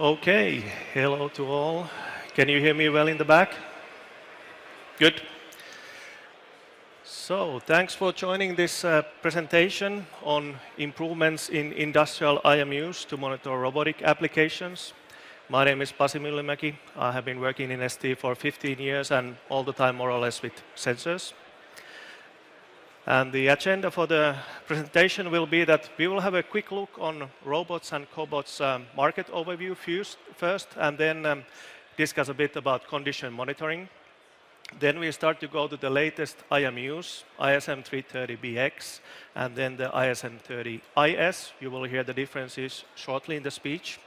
Okay, hello to all. Can you hear me well in the back? Good. So, thanks for joining this presentation on improvements in industrial IMUs to monitor robotic applications. My name is Pasi Myllymäki. I have been working in ST for 15 years and all the time more or less with sensors. And the agenda for the presentation will be that we will have a quick look on robots and cobots market overview first, and then discuss a bit about condition monitoring. Then we start to go to the latest IMUs, ISM330BX, and then the ISM30IS. You will hear the differences shortly in the speech.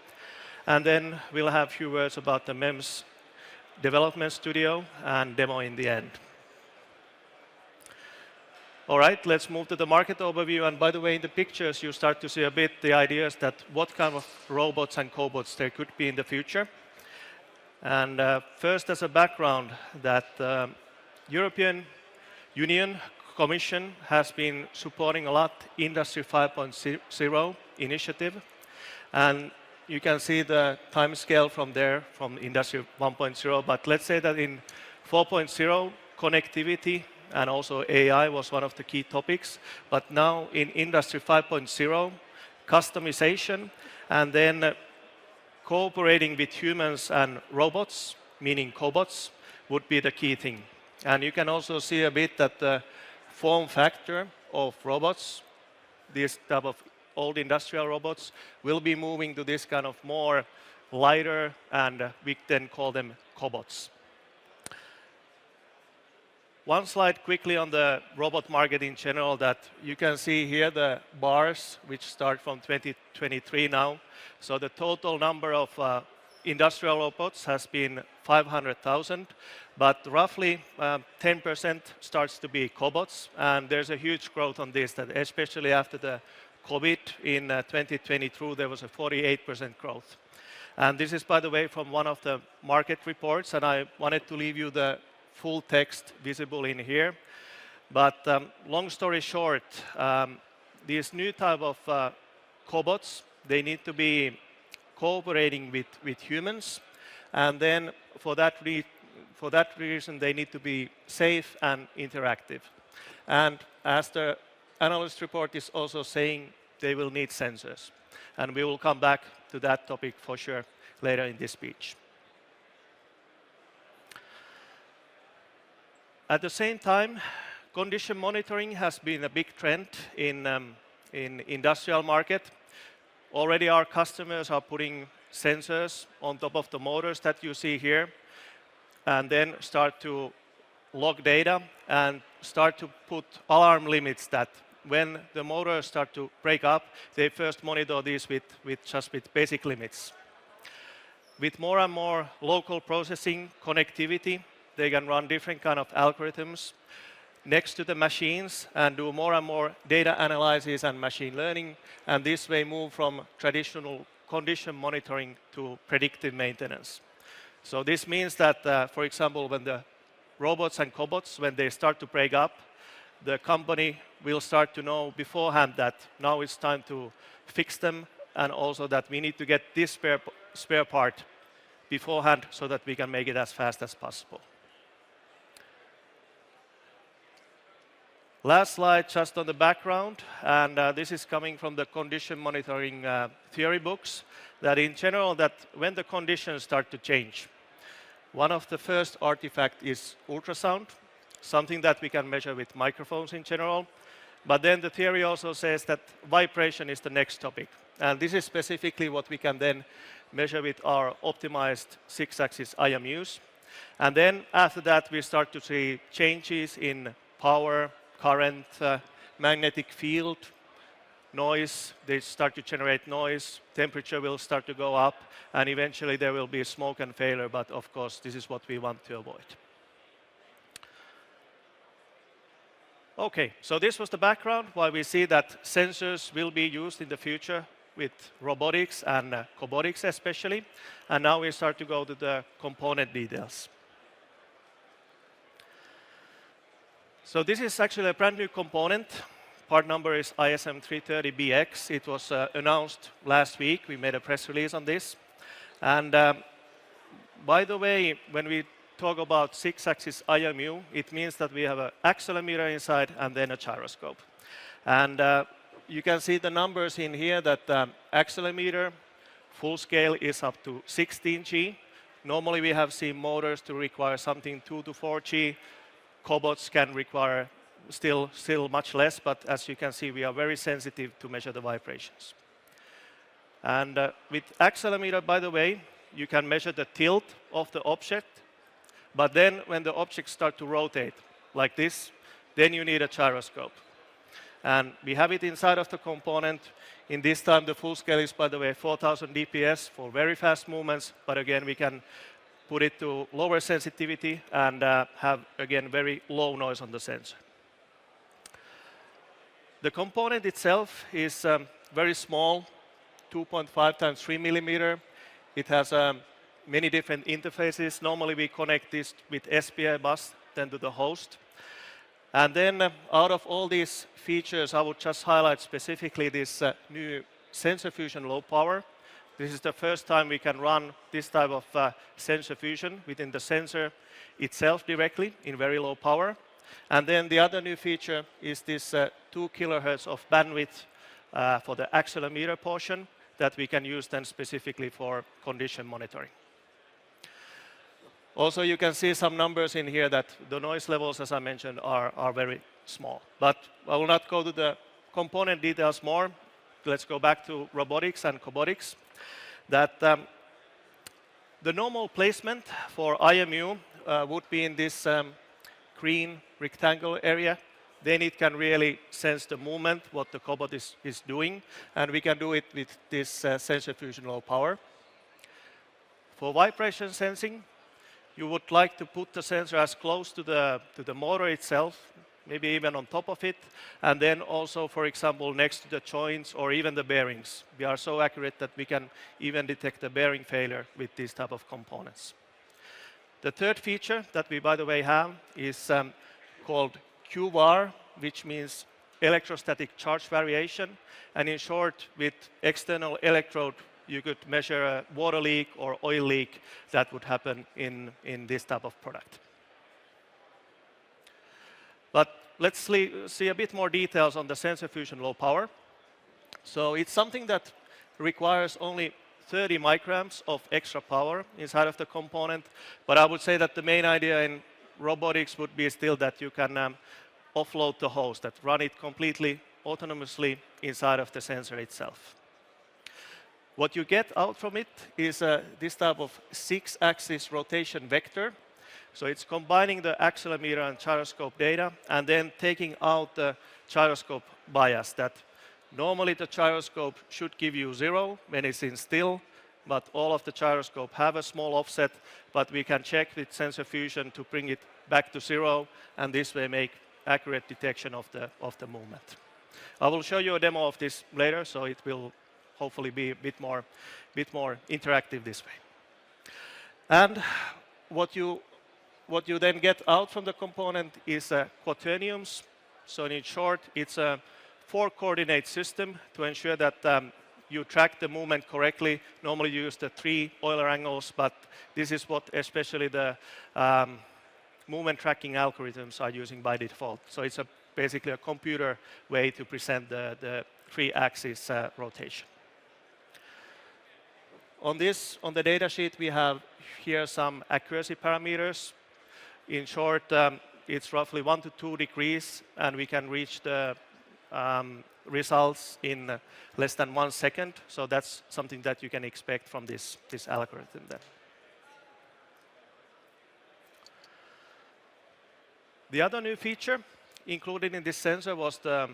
And then we'll have a few words about the MEMS development studio and demo in the end. All right, let's move to the market overview. And by the way, in the pictures, you start to see a bit the ideas that what kind of robots and cobots there could be in the future. And first, as a background, that European Union Commission has been supporting a lot Industry 5.0 initiative. And you can see the time scale from there, from Industry 1.0. But let's say that in 4.0, connectivity and also AI was one of the key topics. But now in Industry 5.0, customization and then cooperating with humans and robots, meaning cobots, would be the key thing. And you can also see a bit that the form factor of robots, this type of old industrial robots, will be moving to this kind of more lighter, and we then call them cobots. One slide quickly on the robot market in general, that you can see here the bars which start from 2023 now. So the total number of industrial robots has been 500,000, but roughly 10% starts to be cobots, and there's a huge growth on this, that especially after the COVID in 2022, there was a 48% growth. And this is, by the way, from one of the market reports, and I wanted to leave you the full text visible in here. But long story short, these new type of cobots, they need to be cooperating with humans, and then for that reason they need to be safe and interactive. And as the analyst report is also saying, they will need sensors. And we will come back to that topic for sure later in this speech. At the same time, condition monitoring has been a big trend in industrial market. Already our customers are putting sensors on top of the motors that you see here, and then start to log data and start to put alarm limits that when the motors start to break up, they first monitor these with basic limits. With more and more local processing connectivity, they can run different kind of algorithms next to the machines and do more and more data analysis and machine learning, and this way move from traditional condition monitoring to predictive maintenance. So this means that, for example, when the robots and cobots, when they start to break up, the company will start to know beforehand that now it's time to fix them, and also that we need to get this spare part beforehand so that we can make it as fast as possible. Last slide just on the background, and this is coming from the condition monitoring theory books, that in general, that when the conditions start to change, one of the first artifacts is ultrasound, something that we can measure with microphones in general. But then the theory also says that vibration is the next topic. And this is specifically what we can then measure with our optimized 6-axis IMUs. And then after that, we start to see changes in power, current, magnetic field, noise. They start to generate noise, temperature will start to go up, and eventually there will be smoke and failure, but of course this is what we want to avoid. Okay, so this was the background why we see that sensors will be used in the future with robotics and cobotics especially. And now we start to go to the component details. So this is actually a brand new component. Part number is ISM330BX. It was announced last week. We made a press release on this. And by the way, when we talk about 6-axis IMU, it means that we have an accelerometer inside and then a gyroscope. And you can see the numbers in here that accelerometer full scale is up to 16G. Normally we have seen motors to require something 2 to 4G. Cobots can require still much less, but as you can see, we are very sensitive to measure the vibrations. And with accelerometer, by the way, you can measure the tilt of the object, but then when the objects start to rotate like this, then you need a gyroscope. And we have it inside of the component. In this time, the full scale is, by the way, 4000 dps for very fast movements, but again, we can put it to lower sensitivity and have, again, very low noise on the sensor. The component itself is very small, 2.5 times 3 millimeter. It has many different interfaces. Normally we connect this with SPI bus, then to the host. And then out of all these features, I would just highlight specifically this new sensor fusion low power. This is the first time we can run this type of sensor fusion within the sensor itself directly in very low power. And then the other new feature is this 2 kilohertz of bandwidth for the accelerometer portion that we can use then specifically for condition monitoring. Also, you can see some numbers in here that the noise levels, as I mentioned, are very small. But I will not go to the component details more. Let's go back to robotics and cobotics. That the normal placement for IMU would be in this green rectangle area. Then it can really sense the movement, what the cobot is doing, and we can do it with this sensor fusion low power. For vibration sensing, you would like to put the sensor as close to the motor itself, maybe even on top of it, and then also, for example, next to the joints or even the bearings. We are so accurate that we can even detect the bearing failure with these type of components. The third feature that we, by the way, have is called QVAR, which means electrostatic charge variation. And in short, with external electrode, you could measure a water leak or oil leak that would happen in this type of product. But let's see a bit more details on the sensor fusion low power. So it's something that requires only 30 microamps of extra power inside of the component. But I would say that the main idea in robotics would be still that you can offload the host, that run it completely autonomously inside of the sensor itself. What you get out from it is this type of 6-axis rotation vector. So it's combining the accelerometer and gyroscope data and then taking out the gyroscope bias. That normally the gyroscope should give you 0 when it's in still, but all of the gyroscope have a small offset, but we can check with sensor fusion to bring it back to 0 and this way make accurate detection of the movement. I will show you a demo of this later, so it will hopefully be a bit more interactive this way. And what you then get out from the component is quaternions. So in short, it's a 4-coordinate system to ensure that you track the movement correctly. Normally you use the 3 Euler angles, but this is what especially the movement tracking algorithms are using by default. So it's basically a computer way to present the 3-axis rotation. On the data sheet, we have here some accuracy parameters. In short, it's roughly 1 to 2 degrees, and we can reach the results in less than 1 second. So that's something that you can expect from this algorithm then. The other new feature included in this sensor was the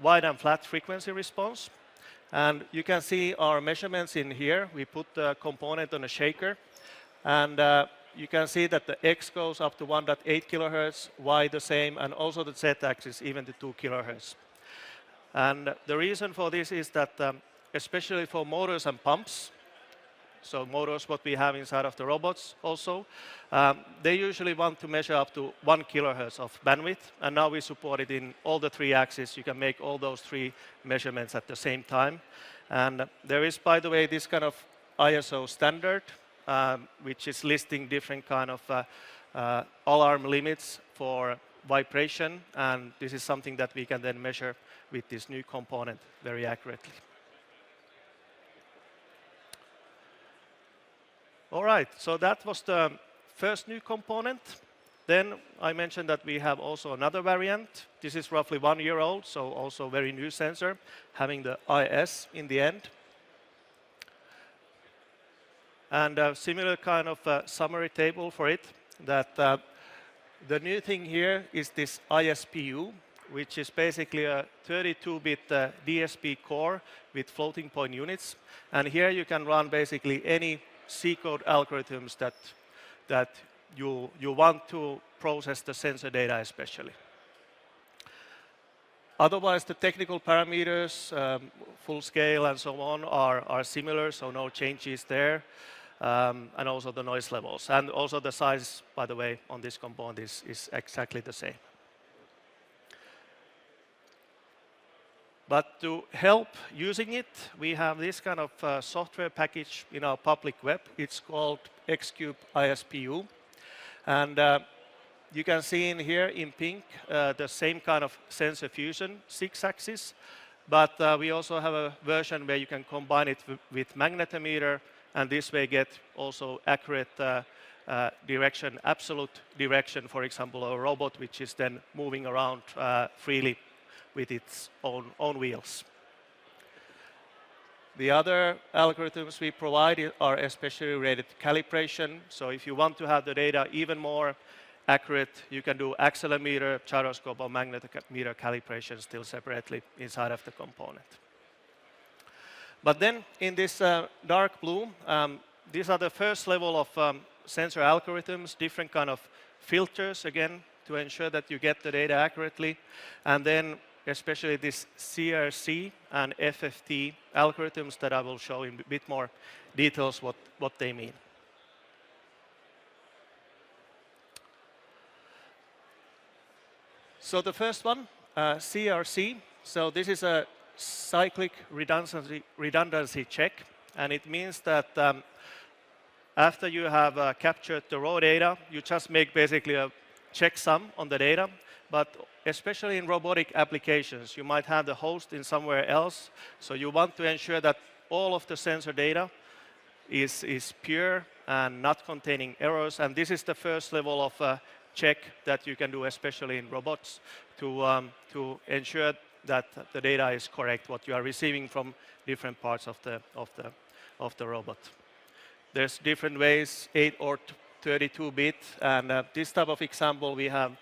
wide and flat frequency response. And you can see our measurements in here. We put the component on a shaker, and you can see that the X goes up to 1.8 kilohertz, Y the same, and also the Z axis even to 2 kilohertz. And the reason for this is that especially for motors and pumps, so motors what we have inside of the robots also, they usually want to measure up to 1 kilohertz of bandwidth, and now we support it in all the 3 axes. You can make all those 3 measurements at the same time. And there is, by the way, this kind of ISO standard, which is listing different kind of alarm limits for vibration, and this is something that we can then measure with this new component very accurately. All right, so that was the first new component. Then I mentioned that we have also another variant. This is roughly 1 year old, so also very new sensor, having the IS in the end. And a similar kind of summary table for it, that the new thing here is this ISPU, which is basically a 32-bit DSP core with floating point units. And here you can run basically any C-code algorithms that you want to process the sensor data especially. Otherwise, the technical parameters, full scale and so on, are similar, so no changes there. And also the noise levels. And also the size, by the way, on this component is exactly the same. But to help using it, we have this kind of software package in our public web. It's called X-Cube ISPU. And you can see in here in pink the same kind of sensor fusion, 6-axis. But we also have a version where you can combine it with magnetometer, and this way get also accurate direction, absolute direction, for example, a robot which is then moving around freely with its own wheels. The other algorithms we provide are especially related to calibration. So if you want to have the data even more accurate, you can do accelerometer, gyroscope, or magnetometer calibration still separately inside of the component. But then in this dark blue, these are the first level of sensor algorithms, different kind of filters, again, to ensure that you get the data accurately. And then especially this CRC and FFT algorithms that I will show in a bit more details what they mean. So the first one, CRC. So this is a cyclic redundancy check, and it means that after you have captured the raw data, you just make basically a checksum on the data. But especially in robotic applications, you might have the host in somewhere else, so you want to ensure that all of the sensor data is pure and not containing errors. And this is the first level of check that you can do, especially in robots, to ensure that the data is correct, what you are receiving from different parts of the robot. There's different ways, 8 or 32-bit, and this type of example we have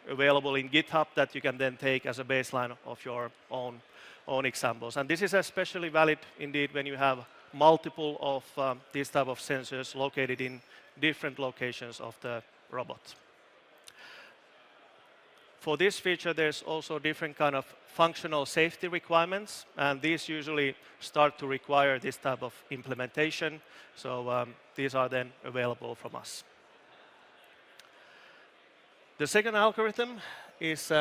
available in GitHub that you can then take as a baseline of your own examples. And this is especially valid indeed when you have multiple of these type of sensors located in different locations of the robot. For this feature, there's also different kind of functional safety requirements, and these usually start to require this type of implementation. So these are then available from us. The second algorithm is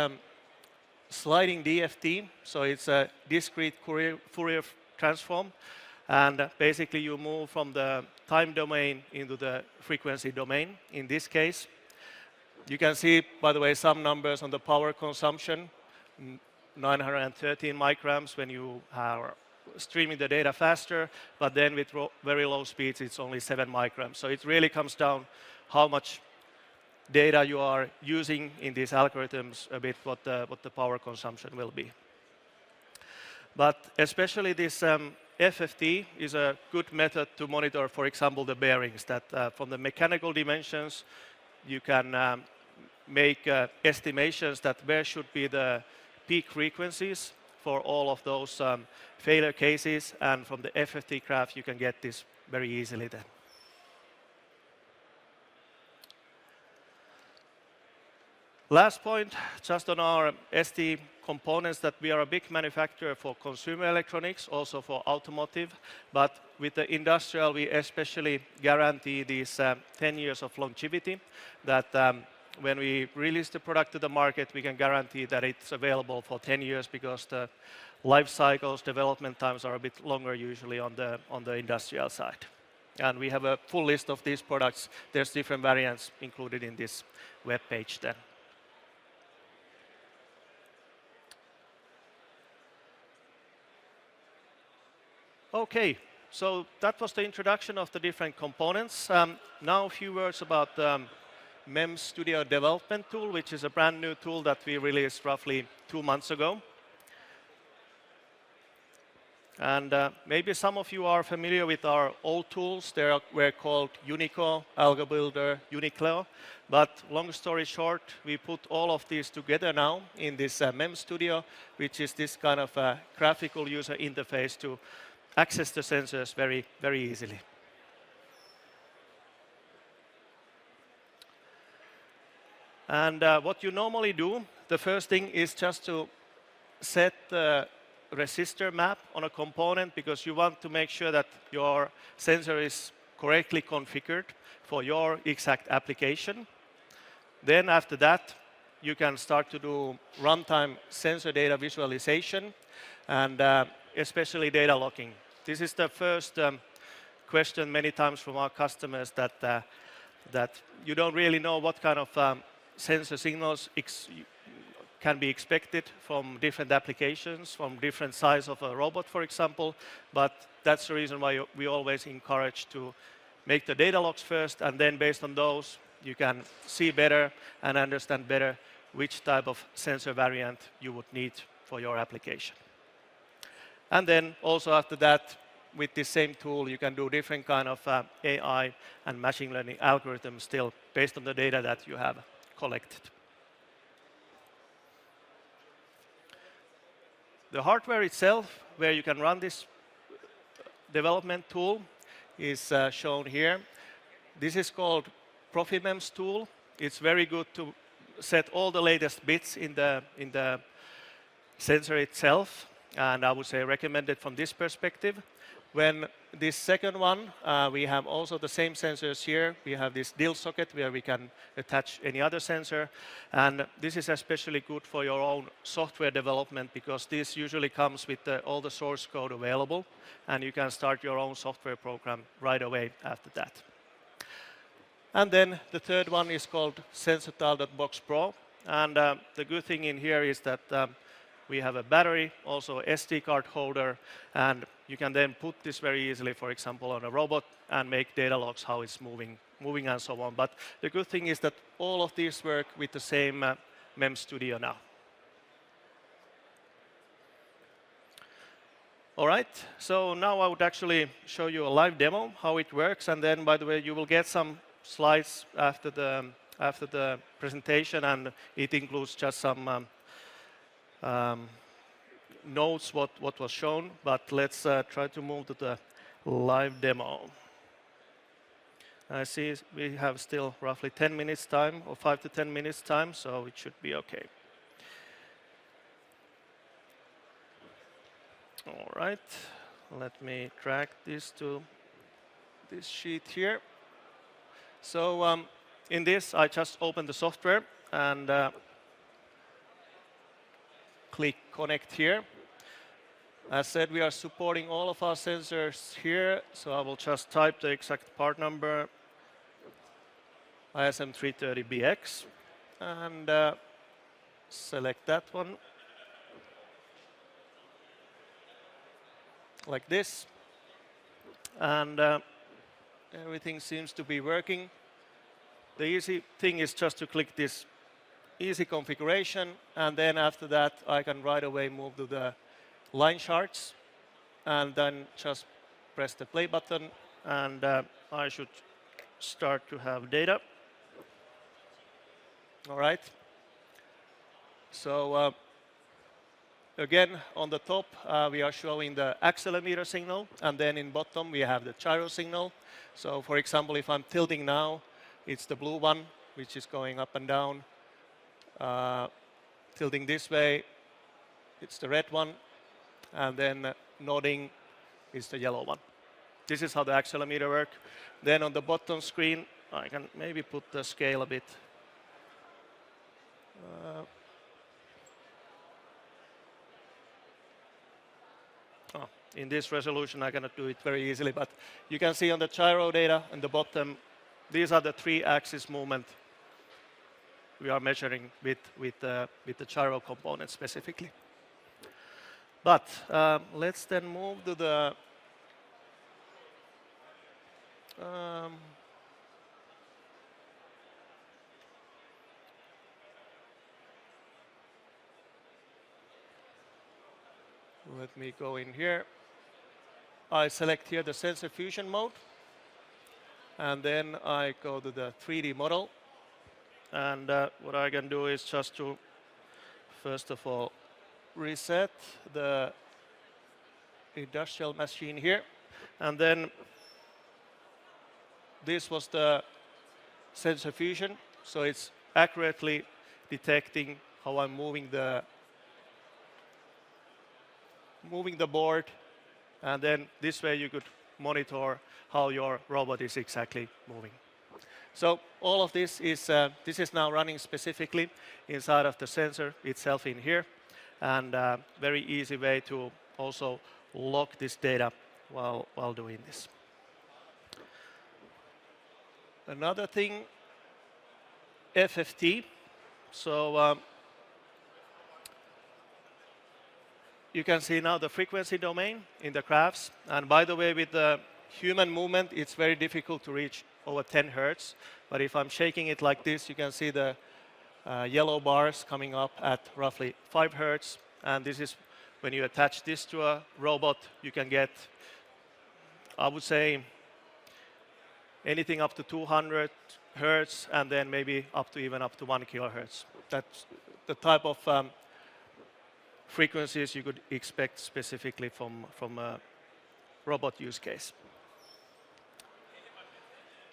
sliding DFT. So it's a discrete Fourier transform. And basically, you move from the time domain into the frequency domain in this case. You can see, by the way, some numbers on the power consumption, 913 micrograms when you are streaming the data faster, but then with very low speeds, it's only 7 micrograms. So it really comes down how much data you are using in these algorithms, a bit what the power consumption will be. But especially this FFT is a good method to monitor, for example, the bearings, that from the mechanical dimensions, you can make estimations that where should be the peak frequencies for all of those failure cases, and from the FFT graph you can get this very easily then. Last point, just on our ST components, that we are a big manufacturer for consumer electronics, also for automotive, but with the industrial we especially guarantee these 10 years of longevity, that when we release the product to the market, we can guarantee that it's available for 10 years because the life cycles, development times are a bit longer usually on the industrial side. And we have a full list of these products. There's different variants included in this web page then. Okay, so that was the introduction of the different components. Now a few words about the MEMS Studio development tool, which is a brand new tool that we released roughly 2 months ago. And maybe some of you are familiar with our old tools. They were called Unico, Algo Builder, Uniqlo. But long story short, we put all of these together now in this MEMS Studio, which is this kind of graphical user interface to access the sensors very, very easily. And what you normally do, the first thing is just to set the resistor map on a component, because you want to make sure that your sensor is correctly configured for your exact application. Then after that, you can start to do runtime sensor data visualization and especially data logging. This is the first question many times from our customers, that you don't really know what kind of sensor signals can be expected from different applications, from different size of a robot, for example. But that's the reason why we always encourage to make the data logs first, and then based on those, you can see better and understand better which type of sensor variant you would need for your application. And then also after that, with this same tool, you can do different kind of AI and machine learning algorithms still based on the data that you have collected. The hardware itself, where you can run this development tool, is shown here. This is called ProfiMEMS tool. It's very good to set all the latest bits in the sensor itself, and I would say recommended from this perspective. When this second one, we have also the same sensors here. We have this DIL socket where we can attach any other sensor. And this is especially good for your own software development, because this usually comes with all the source code available. And you can start your own software program right away after that. And then the third one is called SensorTile.box Pro. And the good thing in here is that we have a battery, also SD card holder, and you can then put this very easily, for example, on a robot and make data logs, how it's moving and so on. But the good thing is that all of these work with the same MEMS Studio now. All right, so now I would actually show you a live demo, how it works, and then, by the way, you will get some slides after the presentation, and it includes just some notes what was shown, but let's try to move to the live demo. I see we have still roughly 10 minutes time, or 5 to 10 minutes time, so it should be okay. All right, let me drag this to this sheet here. So in this, I just open the software and click Connect here. As said, we are supporting all of our sensors here, so I will just type the exact part number, ISM330BX, and select that one, like this. And everything seems to be working. The easy thing is just to click this easy configuration, and then after that I can right away move to the line charts, and then just press the play button, and I should start to have data. All right. So again, on the top we are showing the accelerometer signal, and then in bottom we have the gyro signal. So for example, if I'm tilting now, it's the blue one which is going up and down. Tilting this way, it's the red one, and then nodding is the yellow one. This is how the accelerometer works. Then on the bottom screen, I can maybe put the scale a bit. in this resolution I cannot do it very easily, but you can see on the gyro data on the bottom, these are the 3-axis movement we are measuring with the gyro component specifically. But let's then move to the let me go in here. I select here the sensor fusion mode, and then I go to the 3D model. And what I can do is just to, first of all, reset the industrial machine here. And then this was the sensor fusion, so it's accurately detecting how I'm moving the board, and then this way you could monitor how your robot is exactly moving. So all of this is now running specifically inside of the sensor itself in here, and very easy way to also log this data while doing this. Another thing, FFT. So you can see now the frequency domain in the graphs. And by the way, with the human movement, it's very difficult to reach over 10 hertz. But if I'm shaking it like this, you can see the yellow bars coming up at roughly 5 hertz. And this is when you attach this to a robot, you can get, I would say, anything up to 200 hertz, and then maybe even up to 1 kilohertz. That's the type of frequencies you could expect specifically from a robot use case.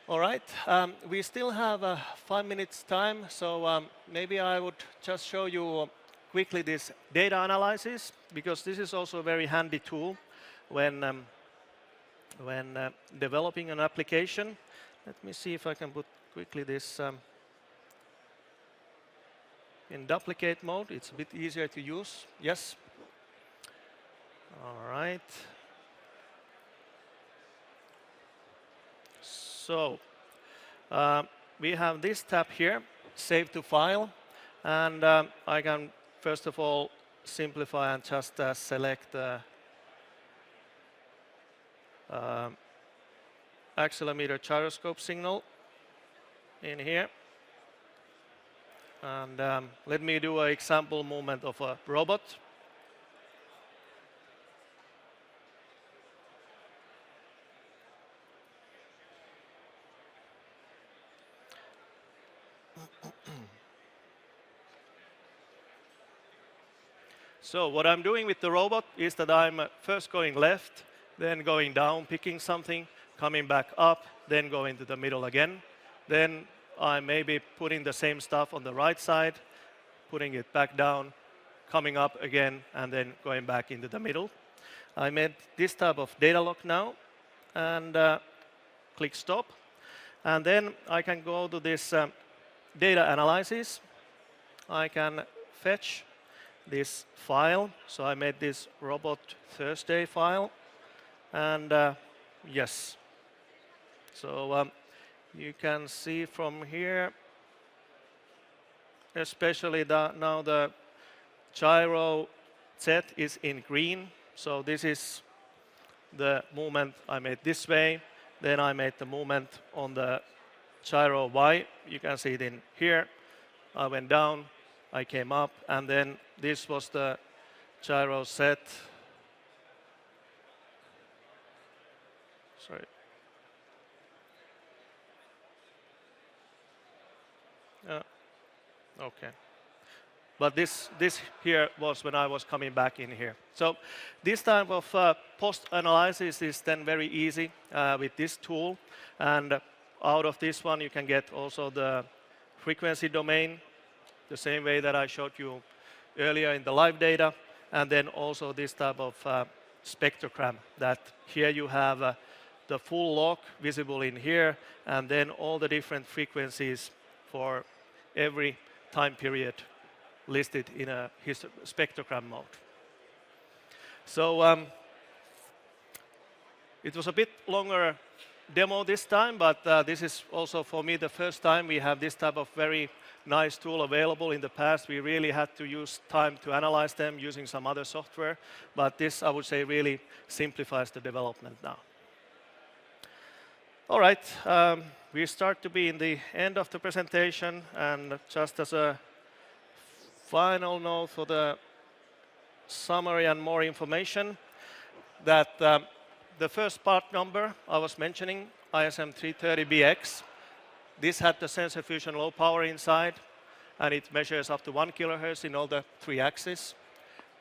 All right, we still have 5 minutes time, so maybe I would just show you quickly this data analysis, because this is also a very handy tool when developing an application. Let me see if I can put quickly this in duplicate mode. It's a bit easier to use. Yes. All right. So we have this tab here, Save to File, and I can first of all simplify and just select the accelerometer gyroscope signal in here. And let me do an example movement of a robot. So what I'm doing with the robot is that I'm first going left, then going down, picking something, coming back up, then going to the middle again. Then I'm maybe putting the same stuff on the right side, putting it back down, coming up again, and then going back into the middle. I made this type of data log now, and click Stop. And then I can go to this data analysis. I can fetch this file. So I made this Robot Thursday file. And yes. So you can see from here, especially now the gyro Z is in green. So this is the movement I made this way. Then I made the movement on the gyro Y. You can see it in here. I went down, I came up, and then this was the gyro Z. Sorry. Okay. But this here was when I was coming back in here. So this type of post-analysis is then very easy with this tool. And out of this one, you can get also the frequency domain, the same way that I showed you earlier in the live data. And then also this type of spectrogram, that here you have the full log visible in here, and then all the different frequencies for every time period listed in a spectrogram mode. So It was a bit longer demo this time, but this is also for me the first time we have this type of very nice tool available. In the past, we really had to use time to analyze them using some other software, but this, I would say, really simplifies the development now. All right, we start to be in the end of the presentation, and just as a final note for the summary and more information, that the first part number I was mentioning, ISM 330BX, this had the sensor fusion low power inside, and it measures up to 1 kilohertz in all the 3 axes.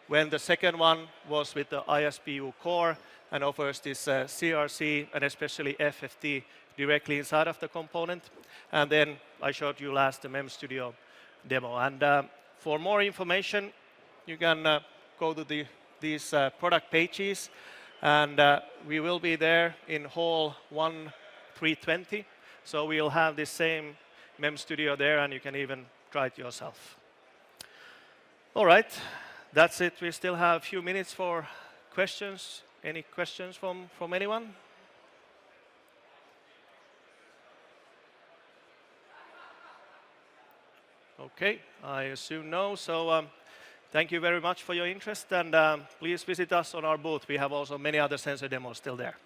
When the second one was with the ISPU core and offers this CRC and especially FFT directly inside of the component. And then I showed you last the MEM Studio demo. And for more information, you can go to these product pages. And we will be there in hall 1320. So we'll have this same MEM Studio there, and you can even try it yourself. All right, that's it. We still have a few minutes for questions. Any questions from anyone? Okay, I assume no. So thank you very much for your interest, and please visit us on our booth. We have also many other sensor demos still there.